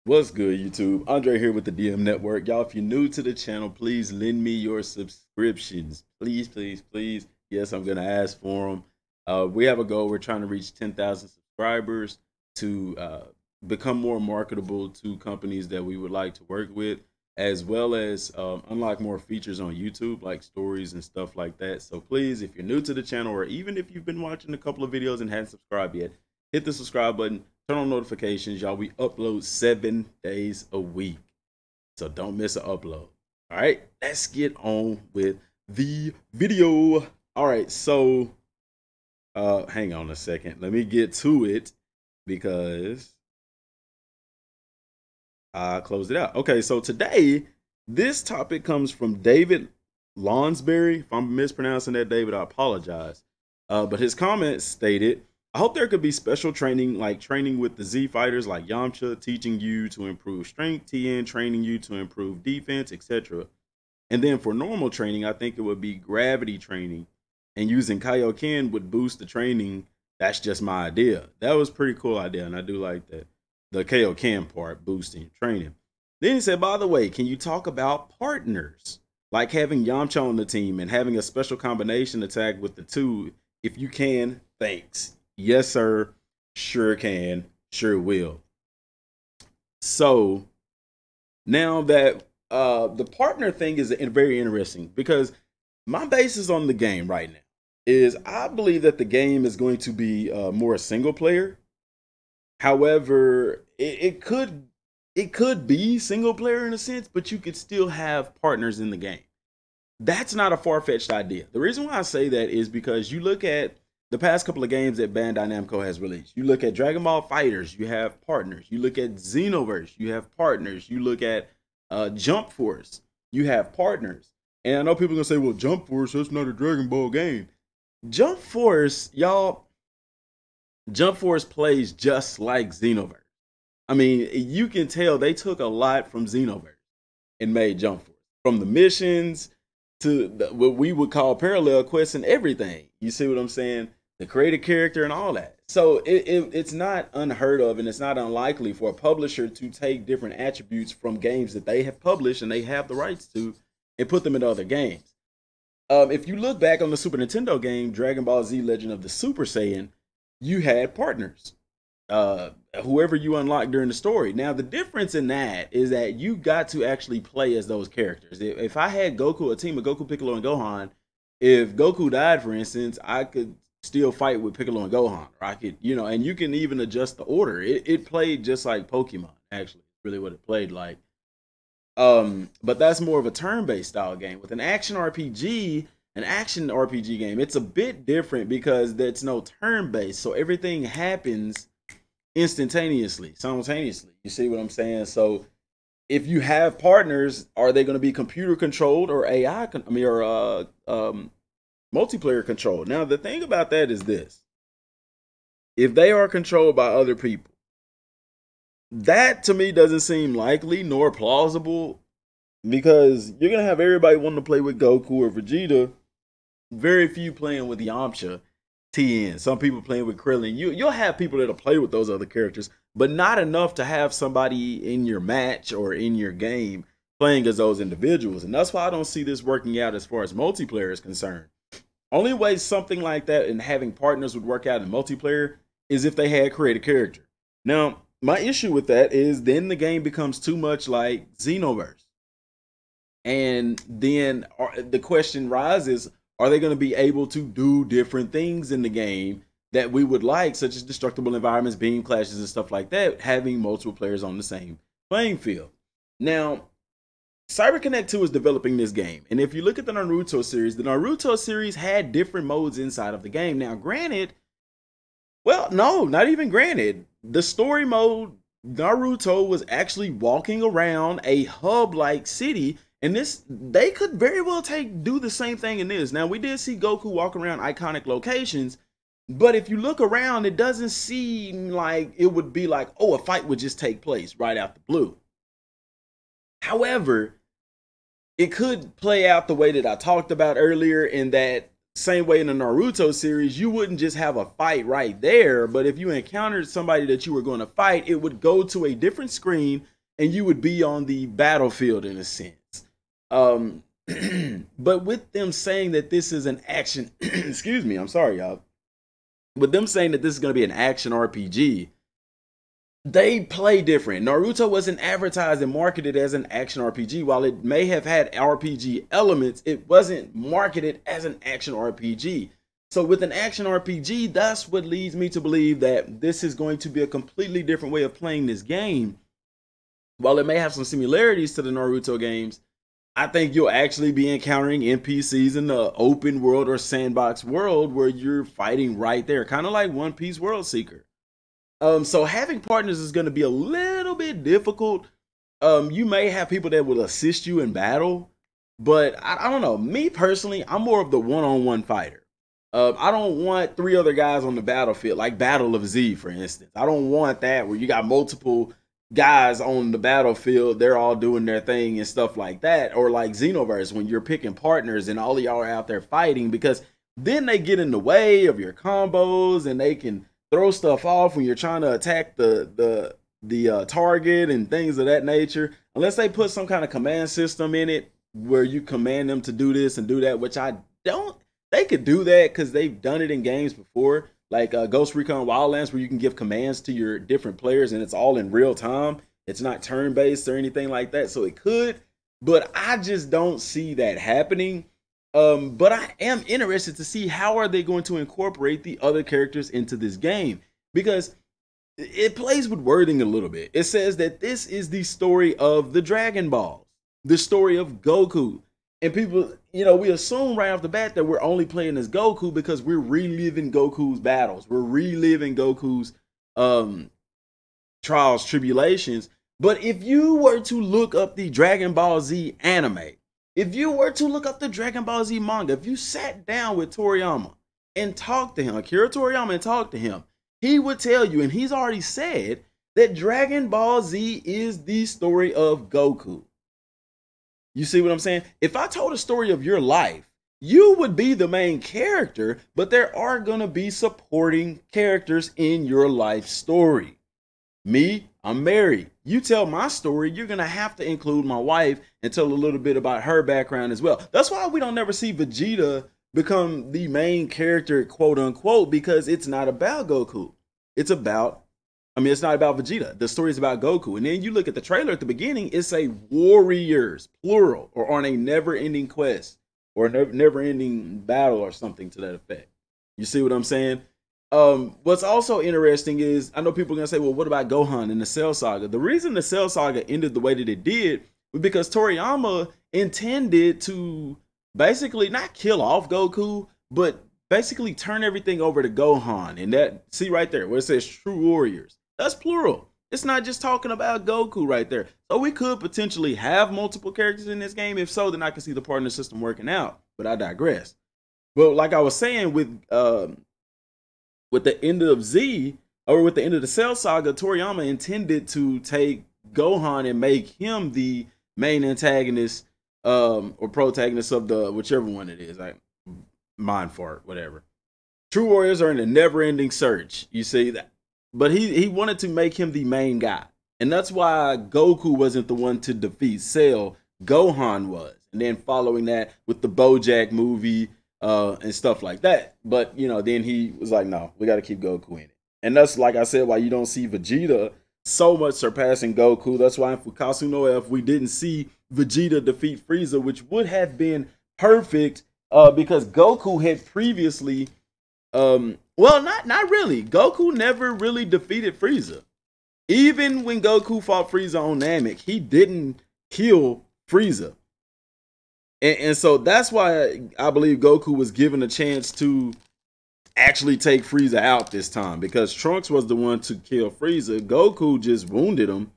What's good, YouTube? Andre here with the DM Network. Y'all, if you're new to the channel, please lend me your subscriptions. Please, please, please. Yes, I'm going to ask for them. We have a goal. We're trying to reach 10,000 subscribers to become more marketable to companies that we would like to work with, as well as unlock more features on YouTube, like stories and stuff like that. So please, if you're new to the channel, or even if you've been watching a couple of videos and hadn't subscribed yet, hit the subscribe button. Turn on notifications, y'all. We upload 7 days a week, so don't miss an upload. All right, let's get on with the video. All right, so hang on a second. Let me get to it because I closed it out. Okay, so today, this topic comes from David Lonsberry. If I'm mispronouncing that, David, I apologize. But his comment stated, I hope there could be special training, like training with the Z fighters like Yamcha, teaching you to improve strength, TN training you to improve defense, etc. And then for normal training, I think it would be gravity training, and using Kaioken would boost the training. That's just my idea. That was a pretty cool idea, and I do like that. The Kaioken part, boosting training. Then he said, by the way, can you talk about partners? Like having Yamcha on the team and having a special combination attack with the two. If you can, thanks. Yes, sir. Sure can. Sure will. So now that the partner thing is very interesting, because my basis on the game right now is I believe that the game is going to be more single player. However, it could be single player in a sense, but you could still have partners in the game. That's not a far-fetched idea. The reason why I say that is because you look at the past couple of games that Bandai Namco has released. You look at Dragon Ball FighterZ, you have partners. You look at Xenoverse, you have partners. You look at Jump Force, you have partners. And I know people are going to say, well, Jump Force, that's not a Dragon Ball game. Jump Force, y'all, Jump Force plays just like Xenoverse. I mean, you can tell they took a lot from Xenoverse and made Jump Force. From the missions to what we would call parallel quests and everything. You see what I'm saying? The creative character and all that. So it's not unheard of, and it's not unlikely for a publisher to take different attributes from games that they have published and they have the rights to and put them in other games. If you look back on the Super Nintendo game, Dragon Ball Z Legend of the Super Saiyan, you had partners. Whoever you unlocked during the story. Now, the difference in that is that you got to actually play as those characters. If I had Goku, a team of Goku, Piccolo, and Gohan, if Goku died, for instance, I could still fight with Piccolo and Gohan. Or I could, and you can even adjust the order. It played just like Pokemon, actually. Really what it played like. But that's more of a turn-based style game. With an action RPG game, it's a bit different because there's no turn-based. So everything happens instantaneously, simultaneously. You see what I'm saying? So if you have partners, are they going to be computer controlled or AI, multiplayer controlled? Now, the thing about that is this. If they are controlled by other people, that to me doesn't seem likely nor plausible, because you're going to have everybody wanting to play with Goku or Vegeta. Very few playing with Yamcha, TN. Some people playing with Krillin. You'll have people that'll play with those other characters, but not enough to have somebody in your match or in your game playing as those individuals. And that's why I don't see this working out as far as multiplayer is concerned. Only way something like that and having partners would work out in multiplayer is if they had created character. Now, my issue with that is then the game becomes too much like Xenoverse. And then the question rises, are they going to be able to do different things in the game that we would like, such as destructible environments, beam clashes, and stuff like that, having multiple players on the same playing field? Now, CyberConnect 2 is developing this game. And if you look at the Naruto series had different modes inside of the game. Now, granted, well, no, not even granted. The story mode, Naruto was actually walking around a hub-like city. And they could very well do the same thing in this. Now, we did see Goku walk around iconic locations, but if you look around, it doesn't seem like it would be like, oh, a fight would just take place right out the blue. However, it could play out the way that I talked about earlier, in that same way in the Naruto series, you wouldn't just have a fight right there, but if you encountered somebody that you were going to fight, it would go to a different screen and you would be on the battlefield in a sense. But with them saying that this is an action, excuse me, I'm sorry, y'all. With them saying that this is going to be an action RPG, they play different. Naruto wasn't advertised and marketed as an action RPG. While it may have had RPG elements, it wasn't marketed as an action RPG. So with an action RPG, that's what leads me to believe that this is going to be a completely different way of playing this game. While it may have some similarities to the Naruto games, I think you'll actually be encountering NPCs in the open world or sandbox world where you're fighting right there, kind of like One Piece World Seeker. So having partners is going to be a little bit difficult. You may have people that will assist you in battle, but I don't know. Me personally, I'm more of the one-on-one fighter. I don't want 3 other guys on the battlefield, like Battle of Z, for instance. I don't want that where you got multiple guys on the battlefield, they're all doing their thing and stuff like that. Or like Xenoverse, when you're picking partners and all of y'all are out there fighting, because then they get in the way of your combos and they can throw stuff off when you're trying to attack the target and things of that nature. Unless they put some kind of command system in it where you command them to do this and do that, which I don't. They could do that because they've done it in games before, like Ghost Recon Wildlands, where you can give commands to your different players and it's all in real time. It's not turn-based or anything like that, so it could, but I just don't see that happening. But I am interested to see how are they going to incorporate the other characters into this game, because it plays with wording a little bit. It says that this is the story of the Dragon Balls, the story of Goku. And people, you know, we assume right off the bat that we're only playing as Goku because we're reliving Goku's battles. We're reliving Goku's trials, tribulations. But if you were to look up the Dragon Ball Z anime, if you were to look up the Dragon Ball Z manga, if you sat down with Toriyama and talked to him, Akira Toriyama, and talked to him, he would tell you, and he's already said, that Dragon Ball Z is the story of Goku. You see what I'm saying? If I told a story of your life, you would be the main character, but there are going to be supporting characters in your life story. Me, I'm married. You tell my story, you're going to have to include my wife and tell a little bit about her background as well. That's why we don't never see Vegeta become the main character, quote unquote, because it's not about Goku. It's about, it's not about Vegeta. The story is about Goku. And then you look at the trailer at the beginning, it's a warriors, plural, or on a never-ending quest or never-ending battle or something to that effect. You see what I'm saying? What's also interesting is, I know people are going to say, well, what about Gohan in the Cell Saga? The reason the Cell Saga ended the way that it did was because Toriyama intended to basically not kill off Goku, but basically turn everything over to Gohan. And that, see right there, where it says True Warriors. That's plural. It's not just talking about Goku right there. So we could potentially have multiple characters in this game. If so, then I can see the partner system working out. But I digress. Well, like I was saying, with the end of Z, or with the end of the Cell Saga, Toriyama intended to take Gohan and make him the main antagonist or protagonist of the whichever one it is. Like mind fart, whatever. True Warriors are in a never-ending search. You see that. But he wanted to make him the main guy. And that's why Goku wasn't the one to defeat Cell. Gohan was. And then following that with the BoJack movie and stuff like that. But, you know, then he was like, no, we got to keep Goku in it. And that's, like I said, why you don't see Vegeta so much surpassing Goku. That's why in Fukasu no F, we didn't see Vegeta defeat Frieza, which would have been perfect because Goku had previously... well, not really. Goku never really defeated Frieza. Even when Goku fought Frieza on Namek, he didn't kill Frieza. And so that's why I believe Goku was given a chance to actually take Frieza out this time, because Trunks was the one to kill Frieza. Goku just wounded him.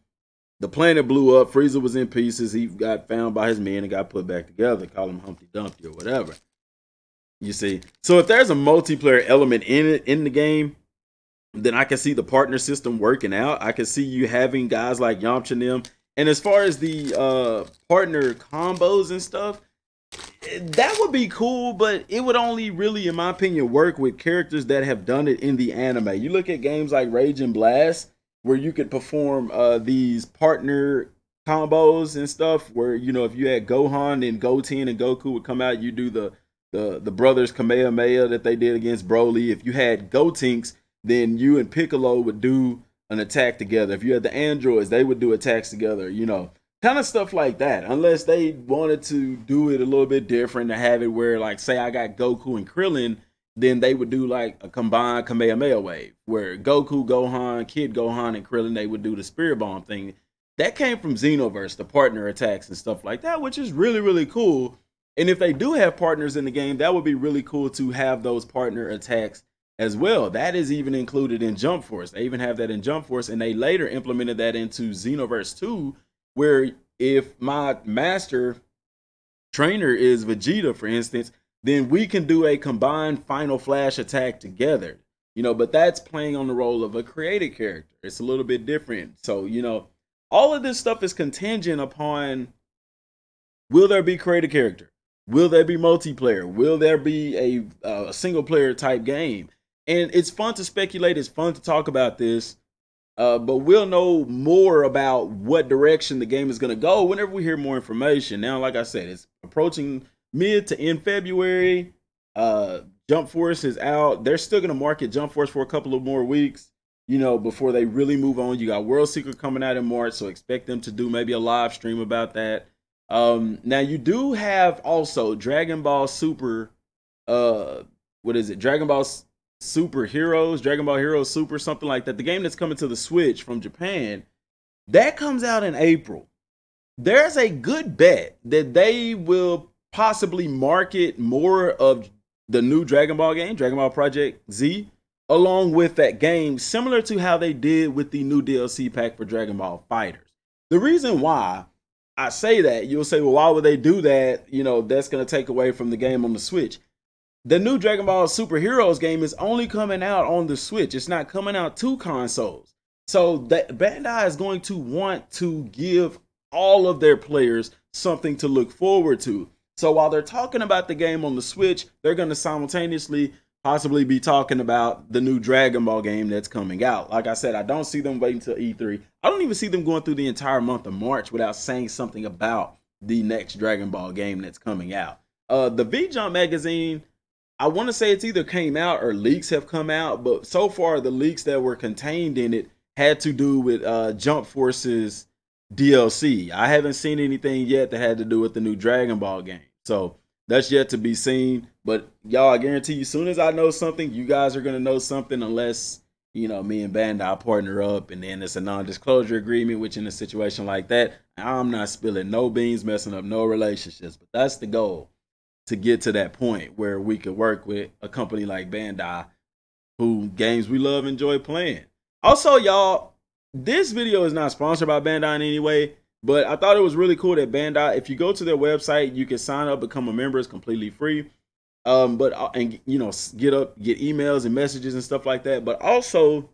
The planet blew up. Frieza was in pieces. He got found by his men and got put back together. Call him Humpty Dumpty or whatever. You see, so if there's a multiplayer element in the game, then I can see the partner system working out. I can see you having guys like Yamcha and them. And as far as the partner combos and stuff, that would be cool, but it would only really, in my opinion, work with characters that have done it in the anime. You look at games like Rage and Blast, where you could perform these partner combos and stuff. Where if you had Gohan and Goten and Goku would come out, you do the brothers Kamehameha that they did against Broly. If you had Gotenks, then you and Piccolo would do an attack together. If you had the androids, they would do attacks together. Kind of stuff like that. Unless they wanted to do it a little bit different to have it where, like, say I got Goku and Krillin, then they would do like a combined Kamehameha wave where Goku, Gohan, Kid Gohan, and Krillin, they would do the Spirit Bomb thing. That came from Xenoverse, the partner attacks and stuff like that, which is really, really cool. And if they do have partners in the game, that would be really cool to have those partner attacks as well. That is even included in Jump Force. They even have that in Jump Force, and they later implemented that into Xenoverse 2, where if my master trainer is Vegeta, for instance, then we can do a combined Final Flash attack together. But that's playing on the role of a created character. It's a little bit different. So, all of this stuff is contingent upon, will there be created character? Will there be multiplayer? Will there be a single player type game? And it's fun to speculate. It's fun to talk about this. But we'll know more about what direction the game is going to go whenever we hear more information. Now, like I said, it's approaching mid to end February. Jump Force is out. They're still going to market Jump Force for a couple of more weeks, before they really move on. You got World Seeker coming out in March, so expect them to do maybe a live stream about that. Now, you do have also Dragon Ball Super, Dragon Ball Super Heroes, Dragon Ball Heroes Super, something like that. The game that's coming to the Switch from Japan, that comes out in April. There's a good bet that they will possibly market more of the new Dragon Ball game, Dragon Ball Project Z, along with that game, similar to how they did with the new DLC pack for Dragon Ball Fighters. The reason why I say that, you'll say, well, why would they do that? That's going to take away from the game on the Switch. The new Dragon Ball Super Heroes game is only coming out on the Switch. It's not coming out to consoles. So that Bandai is going to want to give all of their players something to look forward to. So while they're talking about the game on the Switch, they're going to simultaneously possibly be talking about the new Dragon Ball game that's coming out. Like I said, I don't see them waiting until E3. I don't even see them going through the entire month of March without saying something about the next Dragon Ball game that's coming out. The V-Jump magazine, I want to say it's either came out or leaks have come out, but so far the leaks that were contained in it had to do with Jump Force's DLC. I haven't seen anything yet that had to do with the new Dragon Ball game. So that's yet to be seen. But y'all, I guarantee you, as soon as I know something, you guys are going to know something, unless, me and Bandai partner up and then it's a non-disclosure agreement, which in a situation like that, I'm not spilling no beans, messing up no relationships. But that's the goal, to get to that point where we could work with a company like Bandai, who games we love, enjoy playing. Also, y'all, this video is not sponsored by Bandai in any way, but I thought it was really cool that Bandai, if you go to their website, you can sign up, become a member. It's completely free. Get emails and messages and stuff like that. But also,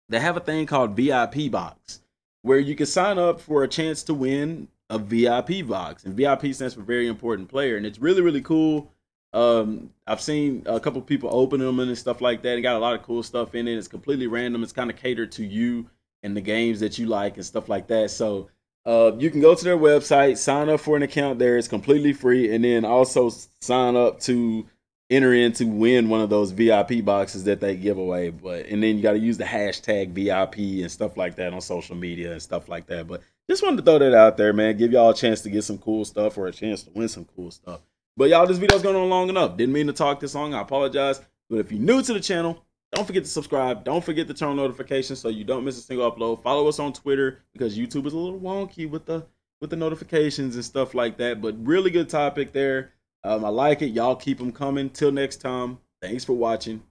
they have a thing called VIPBOX, where you can sign up for a chance to win a VIP box, and VIP stands for very important player, and it's really, really cool. I've seen a couple people open them and stuff like that. It got a lot of cool stuff in it. It's completely random. It's kind of catered to you and the games that you like and stuff like that. So you can go to their website, sign up for an account there. It's completely free, and then also sign up to enter in to win one of those VIP boxes that they give away. And then you got to use the hashtag VIP and stuff like that on social media and stuff like that. But just wanted to throw that out there, man. Give y'all a chance to get some cool stuff, or a chance to win some cool stuff. But y'all, this video's going on long enough. Didn't mean to talk this long. I apologize. But if you're new to the channel, don't forget to subscribe. Don't forget to turn on notifications so you don't miss a single upload. Follow us on Twitter, because YouTube is a little wonky with the notifications and stuff like that. But really good topic there. I like it. Y'all keep them coming. Till next time, thanks for watching.